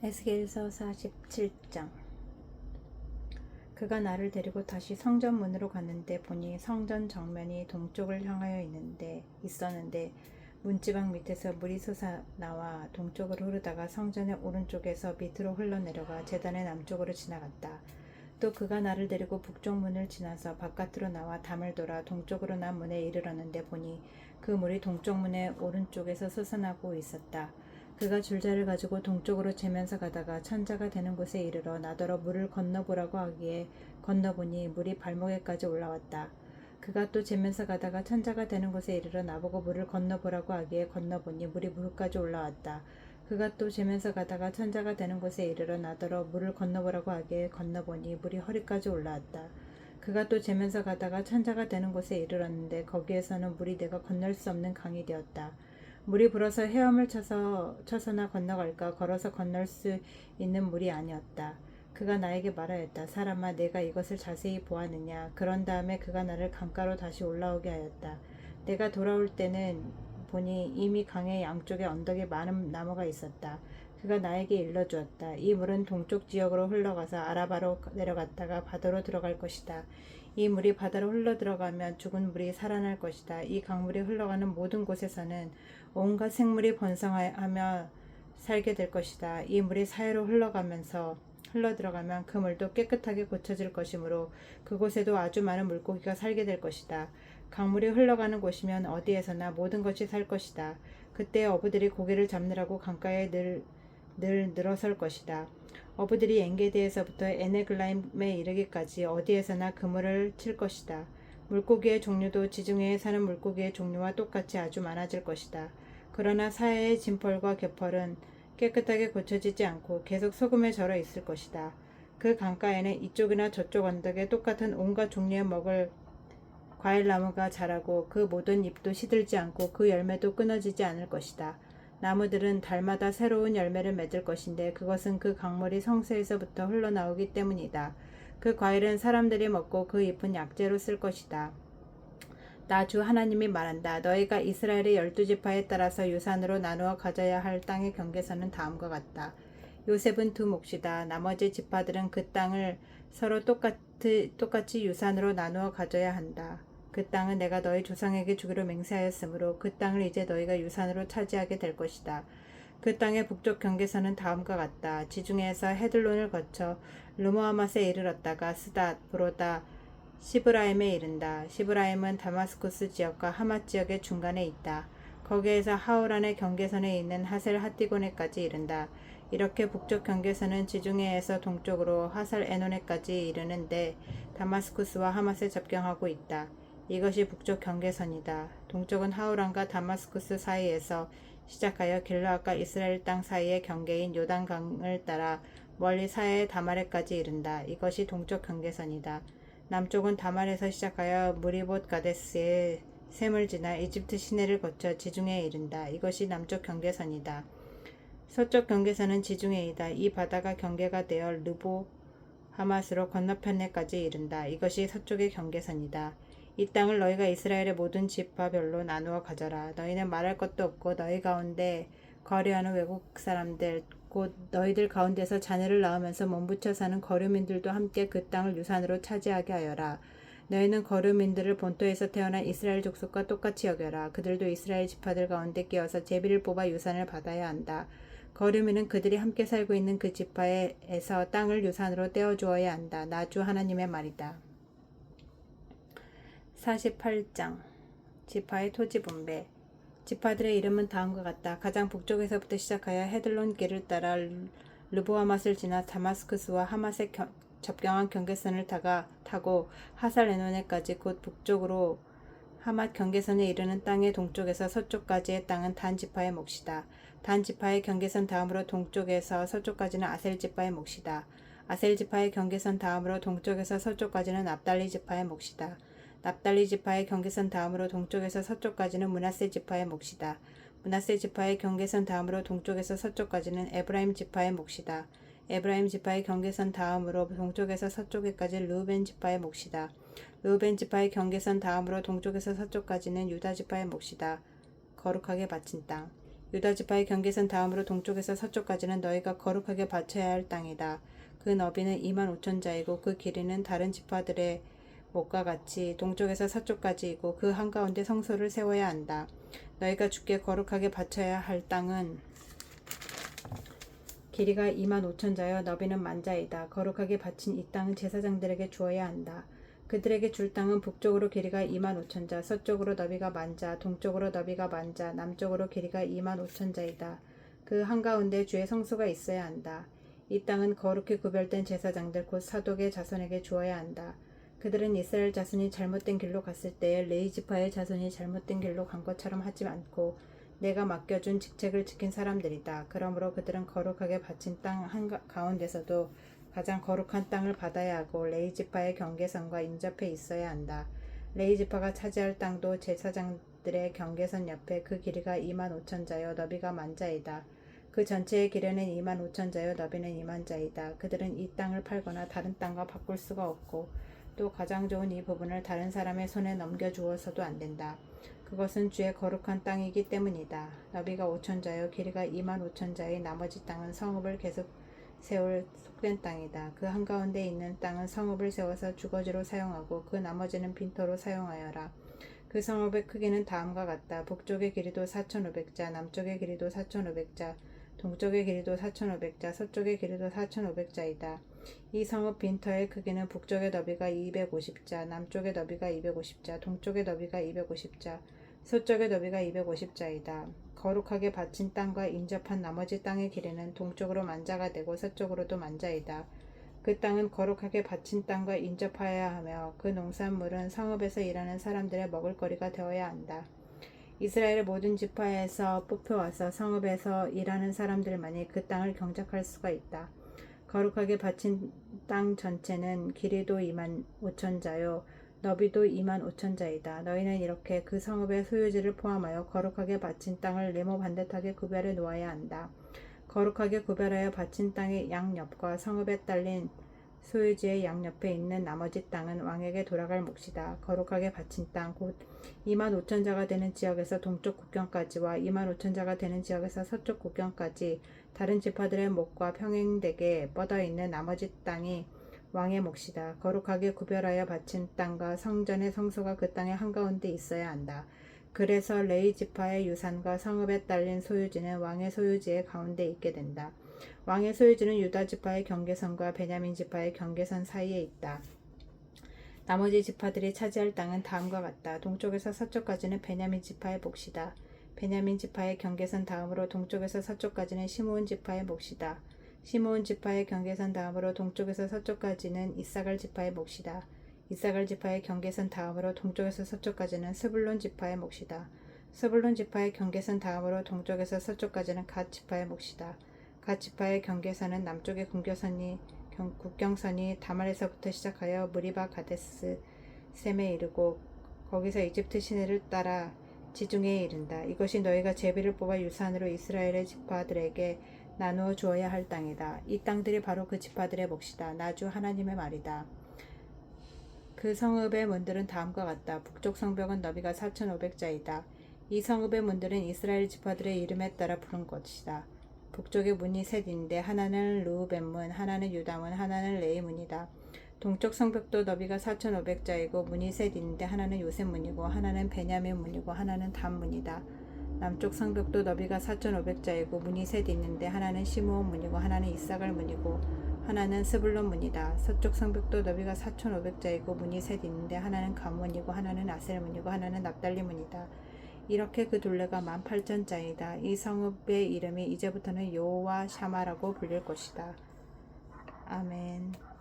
에스겔서 47장. 그가 나를 데리고 다시 성전 문으로 갔는데 보니 성전 정면이 동쪽을 향하여 있었는데 문지방 밑에서 물이 솟아나와 동쪽으로 흐르다가 성전의 오른쪽에서 밑으로 흘러내려가 제단의 남쪽으로 지나갔다. 또 그가 나를 데리고 북쪽 문을 지나서 바깥으로 나와 담을 돌아 동쪽으로 난 문에 이르렀는데 보니 그 물이 동쪽 문의 오른쪽에서 솟아나고 있었다. 그가 줄자를 가지고 동쪽으로 재면서 가다가 천자가 되는 곳에 이르러 나더러 물을 건너보라고 하기에 건너보니 물이 발목에까지 올라왔다. 그가 또 재면서 가다가 천자가 되는 곳에 이르러 나보고 물을 건너보라고 하기에 건너보니 물이 무릎까지 올라왔다. 그가 또 재면서 가다가 천자가 되는 곳에 이르러 나더러 물을 건너보라고 하기에 건너보니 물이 허리까지 올라왔다. 그가 또 재면서 가다가 천자가 되는 곳에 이르렀는데 거기에서는 물이 내가 건널 수 없는 강이 되었다. 물이 불어서 헤엄을 쳐서나 건너갈까 걸어서 건널 수 있는 물이 아니었다. 그가 나에게 말하였다. 사람아, 내가 이것을 자세히 보았느냐. 그런 다음에 그가 나를 강가로 다시 올라오게 하였다. 내가 돌아올 때는 보니 이미 강의 양쪽에 언덕에 많은 나무가 있었다. 그가 나에게 일러주었다. 이 물은 동쪽 지역으로 흘러가서 아라바로 내려갔다가 바다로 들어갈 것이다. 이 물이 바다로 흘러들어가면 죽은 물이 살아날 것이다. 이 강물이 흘러가는 모든 곳에서는 온갖 생물이 번성하며 살게 될 것이다. 이 물이 사해로 흘러들어가면 그 물도 깨끗하게 고쳐질 것이므로 그곳에도 아주 많은 물고기가 살게 될 것이다. 강물이 흘러가는 곳이면 어디에서나 모든 것이 살 것이다. 그때 어부들이 고기를 잡느라고 강가에 늘 늘어설 것이다. 어부들이 엔게디에서부터 에네글라임에 이르기까지 어디에서나 그물을 칠 것이다. 물고기의 종류도 지중해에 사는 물고기의 종류와 똑같이 아주 많아질 것이다. 그러나 사해의 진펄과 개펄은 깨끗하게 고쳐지지 않고 계속 소금에 절어 있을 것이다. 그 강가에는 이쪽이나 저쪽 언덕에 똑같은 온갖 종류의 먹을 과일나무가 자라고 그 모든 잎도 시들지 않고 그 열매도 끊어지지 않을 것이다. 나무들은 달마다 새로운 열매를 맺을 것인데 그것은 그 강물이 성소에서부터 흘러나오기 때문이다. 그 과일은 사람들이 먹고 그 잎은 약재로 쓸 것이다. 나 주 하나님이 말한다. 너희가 이스라엘의 12지파에 따라서 유산으로 나누어 가져야 할 땅의 경계선은 다음과 같다. 요셉은 두 몫이다. 나머지 지파들은 그 땅을 서로 똑같이 유산으로 나누어 가져야 한다. 그 땅은 내가 너희 조상에게 주기로 맹세하였으므로 그 땅을 이제 너희가 유산으로 차지하게 될 것이다. 그 땅의 북쪽 경계선은 다음과 같다. 지중해에서 헤들론을 거쳐 르모아맛에 이르렀다가 스닷, 브로다, 시브라임에 이른다. 시브라임은 다마스쿠스 지역과 하맛 지역의 중간에 있다. 거기에서 하오란의 경계선에 있는 하셀 하티고네까지 이른다. 이렇게 북쪽 경계선은 지중해에서 동쪽으로 하살 에노네까지 이르는데 다마스쿠스와 하맛에 접경하고 있다. 이것이 북쪽 경계선이다. 동쪽은 하오란과 다마스쿠스 사이에서 시작하여 길르앗과 이스라엘 땅 사이의 경계인 요단강을 따라 멀리 사해의 다마레까지 이른다. 이것이 동쪽 경계선이다. 남쪽은 다말에서 시작하여 무리봇 가데스의 샘을 지나 이집트 시내를 거쳐 지중해에 이른다. 이것이 남쪽 경계선이다. 서쪽 경계선은 지중해이다. 이 바다가 경계가 되어 르보 하맛으로 건너편에까지 이른다. 이것이 서쪽의 경계선이다. 이 땅을 너희가 이스라엘의 모든 지파별로 나누어 가져라. 너희는 말할 것도 없고 너희 가운데 거류하는 외국 사람들 곧 너희들 가운데서 자녀를 낳으면서 몸부쳐 사는 거류민들도 함께 그 땅을 유산으로 차지하게 하여라. 너희는 거류민들을 본토에서 태어난 이스라엘 족속과 똑같이 여겨라. 그들도 이스라엘 지파들 가운데 끼어서 제비를 뽑아 유산을 받아야 한다. 거류민은 그들이 함께 살고 있는 그 지파에서 땅을 유산으로 떼어주어야 한다. 나 주 하나님의 말이다. 48장. 지파의 토지 분배. 지파들의 이름은 다음과 같다. 가장 북쪽에서부터 시작하여 헤들론 길을 따라 르보아맛을 지나 다마스쿠스와 하맛에 접경한 경계선을 타고 하살 에노네까지 곧 북쪽으로 하맛 경계선에 이르는 땅의 동쪽에서 서쪽까지의 땅은 단 지파의 몫이다. 단 지파의 경계선 다음으로 동쪽에서 서쪽까지는 아셀 지파의 몫이다. 아셀 지파의 경계선 다음으로 동쪽에서 서쪽까지는 납달리 지파의 몫이다. 납달리 지파의 경계선 다음으로 동쪽에서 서쪽까지는 므낫세 지파의 몫이다. 므낫세 지파의 경계선 다음으로 동쪽에서 서쪽까지는 에브라임 지파의 몫이다. 에브라임 지파의 경계선 다음으로 동쪽에서 서쪽에까지 르우벤 지파의 몫이다. 르우벤 지파의 경계선 다음으로 동쪽에서 서쪽까지는 유다 지파의 몫이다. 거룩하게 바친 땅. 유다 지파의 경계선 다음으로 동쪽에서 서쪽까지는 너희가 거룩하게 바쳐야 할 땅이다. 그 너비는 25,000자이고 그 길이는 다른 지파들의 못과 같이 동쪽에서 서쪽까지이고 그 한가운데 성소를 세워야 한다. 너희가 주께 거룩하게 바쳐야 할 땅은 길이가 25,000자여 너비는 10,000자이다. 거룩하게 바친 이 땅은 제사장들에게 주어야 한다. 그들에게 줄 땅은 북쪽으로 길이가 25,000자, 서쪽으로 너비가 10,000자, 동쪽으로 너비가 10,000자, 남쪽으로 길이가 25,000자이다. 그 한가운데 주의 성소가 있어야 한다. 이 땅은 거룩히 구별된 제사장들 곧 사독의 자손에게 주어야 한다. 그들은 이스라엘 자손이 잘못된 길로 갔을 때에 레위 지파의 자손이 잘못된 길로 간 것처럼 하지 않고 내가 맡겨준 직책을 지킨 사람들이다. 그러므로 그들은 거룩하게 바친 땅 한가운데서도 가장 거룩한 땅을 받아야 하고 레위 지파의 경계선과 인접해 있어야 한다. 레위 지파가 차지할 땅도 제사장들의 경계선 옆에 그 길이가 25,000자여 너비가 10,000자이다. 그 전체의 길이는 25,000자여 너비는 20,000자이다. 그들은 이 땅을 팔거나 다른 땅과 바꿀 수가 없고 또 가장 좋은 이 부분을 다른 사람의 손에 넘겨주어서도 안 된다. 그것은 주의 거룩한 땅이기 때문이다. 너비가 5,000자여 길이가 25,000자의 나머지 땅은 성읍을 계속 세울 속된 땅이다. 그 한가운데 있는 땅은 성읍을 세워서 주거지로 사용하고 그 나머지는 빈터로 사용하여라. 그 성읍의 크기는 다음과 같다. 북쪽의 길이도 4,500자, 남쪽의 길이도 4,500자, 동쪽의 길이도 4,500자, 서쪽의 길이도 4,500자이다. 이 성읍 빈터의 크기는 북쪽의 너비가 250자, 남쪽의 너비가 250자, 동쪽의 너비가 250자, 서쪽의 너비가 250자이다. 거룩하게 바친 땅과 인접한 나머지 땅의 길이는 동쪽으로 10,000자가 되고 서쪽으로도 10,000자이다. 그 땅은 거룩하게 바친 땅과 인접하여야 하며 그 농산물은 성읍에서 일하는 사람들의 먹을거리가 되어야 한다. 이스라엘의 모든 지파에서 뽑혀와서 성읍에서 일하는 사람들만이 그 땅을 경작할 수가 있다. 거룩하게 바친 땅 전체는 길이도 25,000자요 너비도 25,000자이다. 너희는 이렇게 그 성읍의 소유지를 포함하여 거룩하게 바친 땅을 네모 반듯하게 구별해 놓아야 한다. 거룩하게 구별하여 바친 땅의 양옆과 성읍에 딸린 소유지의 양옆에 있는 나머지 땅은 왕에게 돌아갈 몫이다. 거룩하게 바친 땅 곧 25,000자가 되는 지역에서 동쪽 국경까지와 25,000자가 되는 지역에서 서쪽 국경까지 다른 지파들의 몫과 평행되게 뻗어있는 나머지 땅이 왕의 몫이다. 거룩하게 구별하여 바친 땅과 성전의 성소가 그 땅의 한가운데 있어야 한다. 그래서 레위 지파의 유산과 성읍에 딸린 소유지는 왕의 소유지의 가운데 있게 된다. 왕의 소유지는 유다 지파의 경계선과 베냐민 지파의 경계선 사이에 있다. 나머지 지파들이 차지할 땅은 다음과 같다. 동쪽에서 서쪽까지는 베냐민 지파의 몫이다. 베냐민 지파의 경계선 다음으로 동쪽에서 서쪽까지는 시므온 지파의 몫이다. 시므온 지파의 경계선 다음으로 동쪽에서 서쪽까지는 이사갈 지파의 몫이다. 이사갈 지파의 경계선 다음으로 동쪽에서 서쪽까지는 스불론 지파의 몫이다. 스불론 지파의 경계선 다음으로 동쪽에서 서쪽까지는 갓 지파의 몫이다. 갓 지파의 경계선은 남쪽의 국경선이 다말에서부터 시작하여 무리바 가데스 셈에 이르고 거기서 이집트 시내를 따라 지중해에 이른다. 이것이 너희가 제비를 뽑아 유산으로 이스라엘의 지파들에게 나누어 주어야 할 땅이다. 이 땅들이 바로 그 지파들의 몫이다. 나 주 하나님의 말이다. 그 성읍의 문들은 다음과 같다. 북쪽 성벽은 너비가 4,500자이다. 이 성읍의 문들은 이스라엘 지파들의 이름에 따라 부른 것이다. 북쪽의 문이 셋인데 하나는 르우벤 문, 하나는 유다 문, 하나는 레위 문이다. 동쪽 성벽도 너비가 4,500자이고 문이 셋인데 하나는 요셉 문이고 하나는 베냐민 문이고 하나는 단 문이다. 남쪽 성벽도 너비가 4,500자이고 문이 셋 있는데 하나는 시므온 문이고 하나는 이사갈 문이고 하나는 스불론 문이다. 서쪽 성벽도 너비가 4,500자이고 문이 셋 있는데 하나는 감 문이고 하나는 아셀 문이고 하나는 납달리 문이다. 이렇게 그 둘레가 18,000자이다. 이 성읍의 이름이 이제부터는 여호와 샤마라고 불릴 것이다. 아멘.